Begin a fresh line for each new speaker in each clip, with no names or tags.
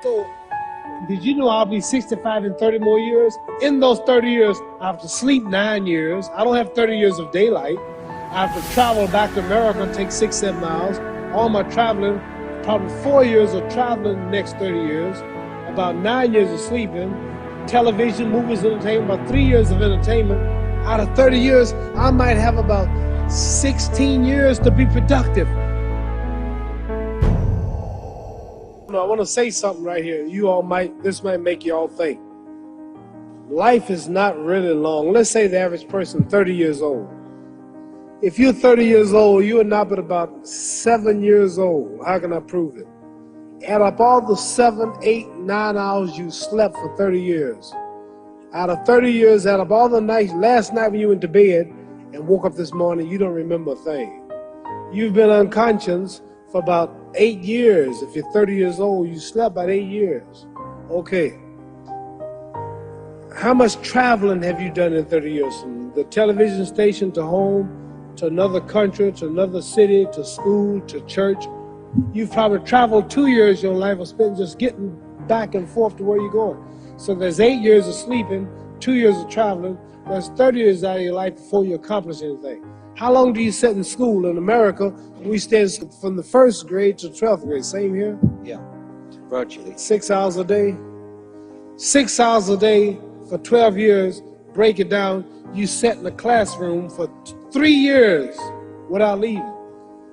So, did you know I'll be 65 in 30 more years? In those 30 years, I have to sleep 9 years. I don't have 30 years of daylight. I have to travel back to America and take 6-7 miles. All my traveling, probably 4 years of traveling the next 30 years. About 9 years of sleeping. Television, movies, entertainment, about 3 years of entertainment. Out of 30 years, I might have about 16 years to be productive. I want to say something right here. This might make you all think. Life is not really long. Let's say the average person 30 years old. If you're 30 years old, you are not but about 7 years old. How can I prove it? Add up all the 7, 8, 9 hours you slept for 30 years. Out of 30 years, add up all the nights, last night when you went to bed and woke up this morning, you don't remember a thing. You've been unconscious for about 8 years. If you're 30 years old, you slept about 8 years. Okay. How much traveling have you done in 30 years? From the television station to home, to another country, to another city, to school, to church. You've probably traveled 2 years your life or spent just getting back and forth to where you're going. So there's 8 years of sleeping, 2 years of traveling. That's 30 years out of your life before you accomplish anything. How long do you sit in school? In America, we stay from the 1st grade to 12th grade. Same here?
Yeah, virtually.
6 hours a day. 6 hours a day for 12 years. Break it down. You sat in the classroom for 3 years without leaving.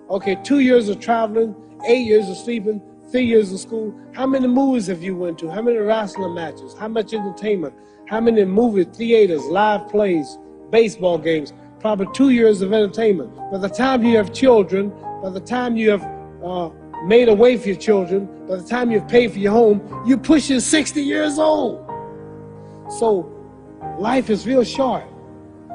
Okay, 2 years of traveling, 8 years of sleeping, 3 years of school. How many movies have you went to? How many wrestling matches? How much entertainment? How many movie theaters, live plays, baseball games? Probably 2 years of entertainment. By the time you have children, by the time you have made a way for your children, by the time you've paid for your home, you're pushing 60 years old. So life is real short.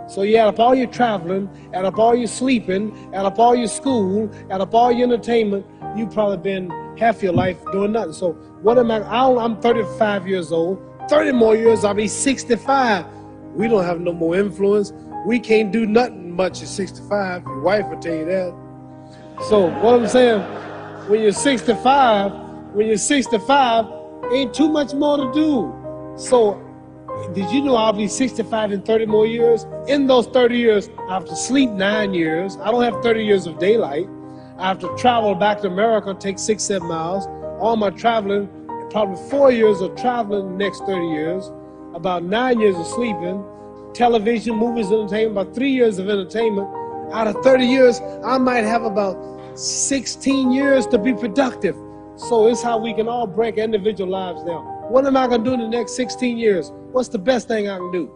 So you add up all your traveling, add up all your sleeping, add up all your school, add up all your entertainment, you've probably been half your life doing nothing. So what am I'm 35 years old. 30 more years, I'll be 65. We don't have no more influence. We can't do nothing much at 65. Your wife will tell you that. So what I'm saying, when you're 65, ain't too much more to do. So did you know I'll be 65 in 30 more years? In those 30 years, I have to sleep 9 years. I don't have 30 years of daylight. I have to travel back to America, take 6-7 miles. All my traveling, probably 4 years of traveling the next 30 years. About 9 years of sleeping. Television, movies, entertainment, about 3 years of entertainment. Out of 30 years, I might have about 16 years to be productive. So it's how we can all break individual lives down. What am I going to do in the next 16 years? What's the best thing I can do?